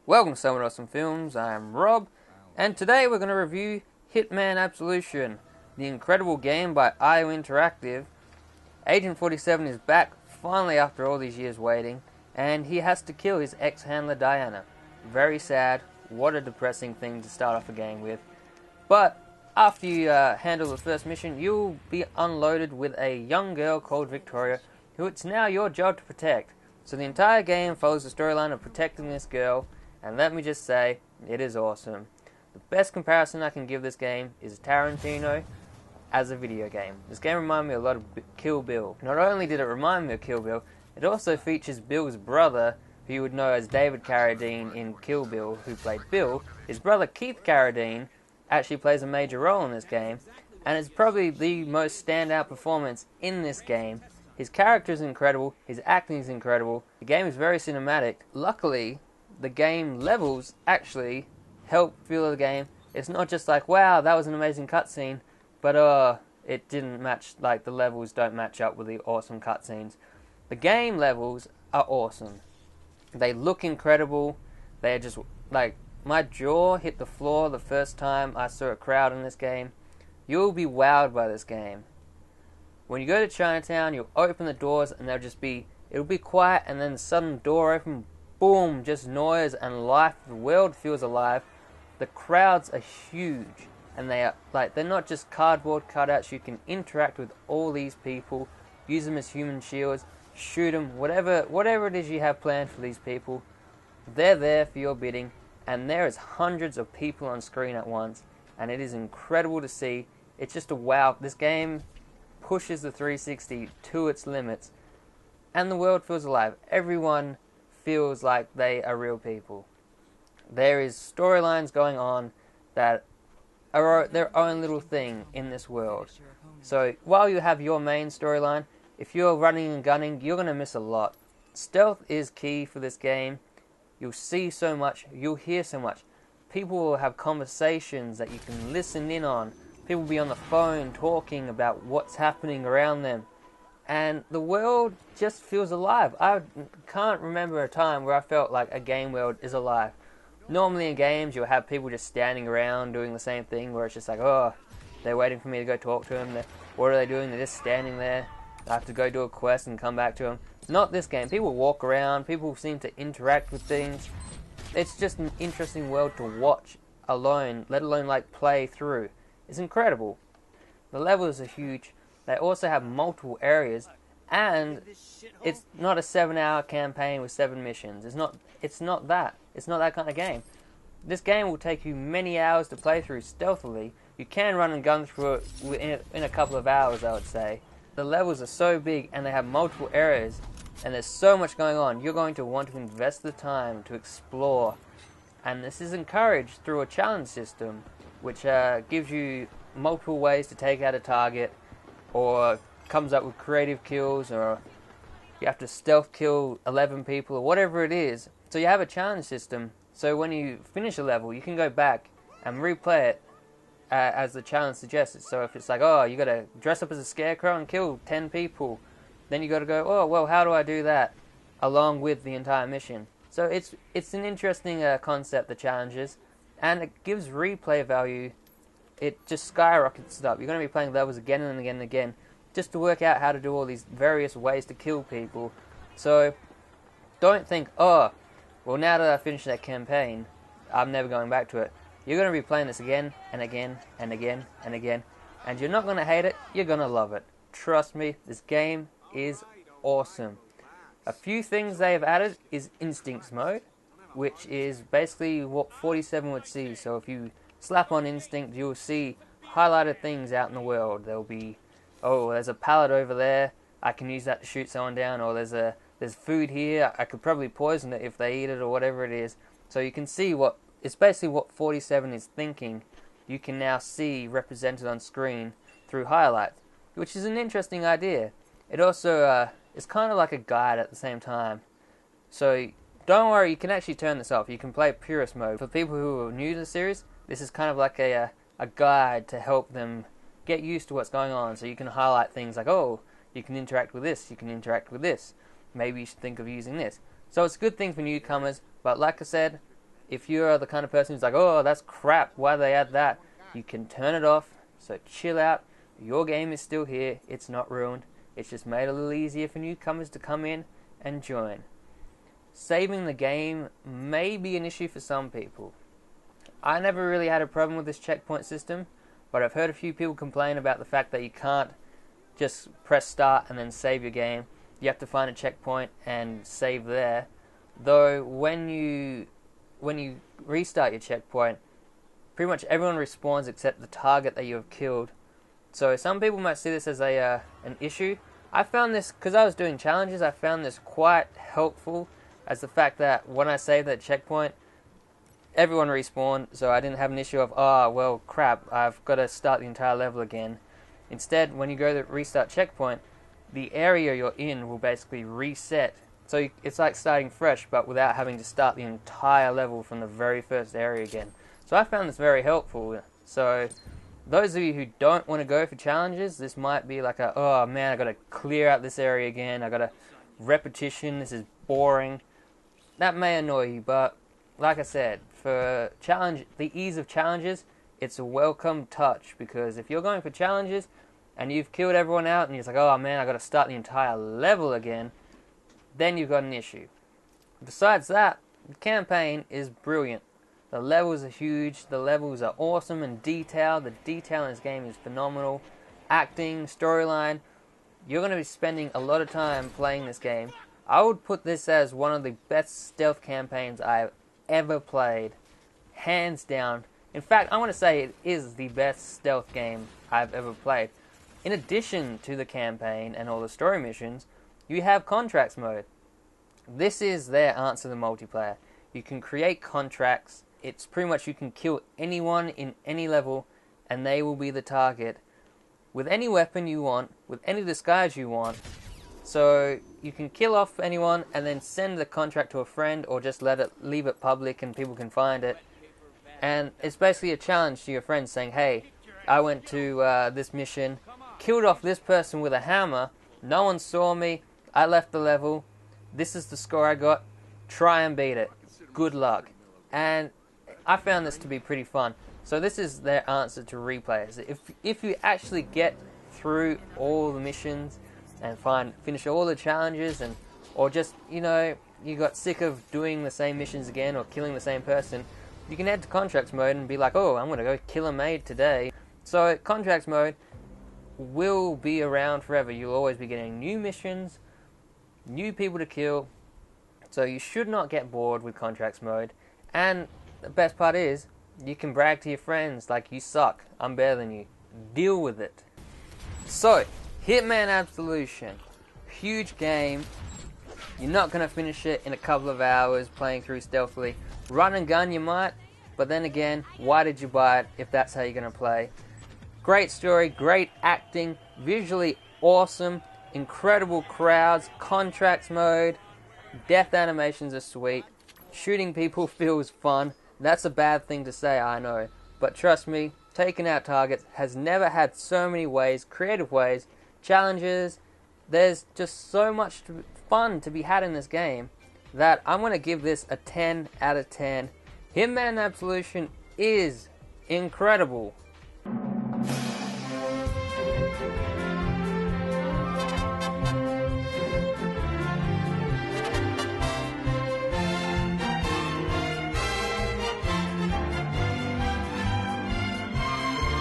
Welcome to Someone Awesome Films, I am Rob, and today we're going to review Hitman Absolution, the incredible game by IO Interactive. Agent 47 is back, finally after all these years waiting, and he has to kill his ex-handler Diana. Very sad, what a depressing thing to start off a game with. But after you handle the first mission, you'll be unloaded with a young girl called Victoria, who it's now your job to protect. So the entire game follows the storyline of protecting this girl, and let me just say, it is awesome. The best comparison I can give this game is Tarantino as a video game. This game reminded me a lot of Kill Bill. Not only did it remind me of Kill Bill, it also features Bill's brother, who you would know as David Carradine in Kill Bill, who played Bill. His brother Keith Carradine actually plays a major role in this game, and it's probably the most standout performance in this game. His character is incredible, his acting is incredible, the game is very cinematic. Luckily, the game levels actually help feel the game. It's not just like, wow, that was an amazing cutscene, but it didn't match, like the levels don't match up with the awesome cutscenes. The game levels are awesome. They look incredible. They're just, like, my jaw hit the floor the first time I saw a crowd in this game. You'll be wowed by this game. When you go to Chinatown, you'll open the doors and it'll be quiet, and then the sudden door open, boom, just noise and life. The world feels alive. The crowds are huge, and they're not just cardboard cutouts. You can interact with all these people, use them as human shields, shoot them, whatever it is you have planned for these people. They're there for your bidding, and there is hundreds of people on screen at once, and it is incredible to see. It's just a wow. This game pushes the 360 to its limits, and the world feels alive. Everyone feels like they are real people. There is storylines going on that are their own little thing in this world. So while you have your main storyline, if you're running and gunning, you're going to miss a lot. Stealth is key for this game. You'll see so much, you'll hear so much. People will have conversations that you can listen in on. People will be on the phone talking about what's happening around them. And the world just feels alive. I can't remember a time where I felt like a game world is alive. Normally in games, you'll have people just standing around doing the same thing, where it's just like, oh, they're waiting for me to go talk to them. What are they doing? They're just standing there. I have to go do a quest and come back to them. Not this game. People walk around. People seem to interact with things. It's just an interesting world to watch alone, let alone like play through. It's incredible. The levels are huge. They also have multiple areas, and it's not a 7-hour campaign with 7 missions. It's not that. It's not that kind of game. This game will take you many hours to play through stealthily. You can run and gun through it in a couple of hours, I would say. The levels are so big, and they have multiple areas, and there's so much going on. You're going to want to invest the time to explore, and this is encouraged through a challenge system, which gives you multiple ways to take out a target, or comes up with creative kills, or you have to stealth kill 11 people, or whatever it is. So you have a challenge system, so when you finish a level, you can go back and replay it as the challenge suggests. So if it's like, oh, you got to dress up as a scarecrow and kill 10 people, then you got to go, oh, well, how do I do that along with the entire mission? So it's an interesting concept, the challenges, and it gives replay value. It just skyrockets it up. You're going to be playing levels again and again and again just to work out how to do all these various ways to kill people. So don't think, oh, well, now that I finished that campaign, I'm never going back to it. You're going to be playing this again and again and again and again, and you're not going to hate it, you're going to love it. Trust me, this game is awesome. A few things they have added is Instincts mode, which is basically what 47 would see. So if you slap on Instinct, you'll see highlighted things out in the world. There'll be, oh, there's a pallet over there, I can use that to shoot someone down, or there's food here, I could probably poison it if they eat it, or whatever it is. So you can see it's basically what 47 is thinking. You can now see represented on screen through highlights, which is an interesting idea. It also is kind of like a guide at the same time. So don't worry, you can actually turn this off. You can play purist mode. For people who are new to the series, this is kind of like a guide to help them get used to what's going on. So you can highlight things like, oh, you can interact with this, you can interact with this. Maybe you should think of using this. So it's a good thing for newcomers, but like I said, if you're the kind of person who's like, oh, that's crap, why they add that? You can turn it off, so chill out. Your game is still here, it's not ruined. It's just made a little easier for newcomers to come in and join. Saving the game may be an issue for some people. I never really had a problem with this checkpoint system, but I've heard a few people complain about the fact that you can't just press start and then save your game. You have to find a checkpoint and save there. Though when you restart your checkpoint, pretty much everyone respawns except the target that you have killed. So some people might see this as an issue. I found this, because I was doing challenges, I found this quite helpful, as the fact that when I saved that checkpoint, everyone respawned, so I didn't have an issue of, oh, well, crap, I've got to start the entire level again. Instead, when you go to restart checkpoint, the area you're in will basically reset. So it's like starting fresh, but without having to start the entire level from the very first area again. So I found this very helpful. So those of you who don't want to go for challenges, this might be like oh man, I got to clear out this area again, I got to repetition, this is boring. That may annoy you, but like I said, for the ease of challenges, it's a welcome touch, because if you're going for challenges and you've killed everyone out and you're like, oh man, I got to start the entire level again, then you've got an issue. Besides that, the campaign is brilliant. The levels are huge, the levels are awesome and detailed, the detail in this game is phenomenal. Acting, storyline, you're going to be spending a lot of time playing this game. I would put this as one of the best stealth campaigns I've ever played. Hands down. In fact, I want to say it is the best stealth game I've ever played. In addition to the campaign and all the story missions, you have contracts mode. This is their answer to the multiplayer. You can create contracts. It's pretty much you can kill anyone in any level and they will be the target with any weapon you want, with any disguise you want. So you can kill off anyone and then send the contract to a friend, or just leave it public and people can find it. And it's basically a challenge to your friends saying, hey, I went to this mission, killed off this person with a hammer, no one saw me, I left the level, this is the score I got, try and beat it, good luck. And I found this to be pretty fun. So this is their answer to replays. If you actually get through all the missions and finish all the challenges, or just, you got sick of doing the same missions again or killing the same person, you can head to contracts mode and be like, oh, I'm going to go kill a maid today. So contracts mode will be around forever. You'll always be getting new missions, new people to kill, so you should not get bored with contracts mode. And the best part is, you can brag to your friends like, you suck, I'm better than you. Deal with it. So, Hitman Absolution. Huge game. You're not going to finish it in a couple of hours playing through stealthily. Run and gun you might, but then again, why did you buy it if that's how you're going to play? Great story, great acting, visually awesome, incredible crowds, contracts mode, death animations are sweet, shooting people feels fun. That's a bad thing to say, I know, but trust me, taking out targets has never had so many ways, creative ways, challenges. There's just so much fun to be had in this game that I'm going to give this a 10 out of 10. Hitman Absolution is incredible.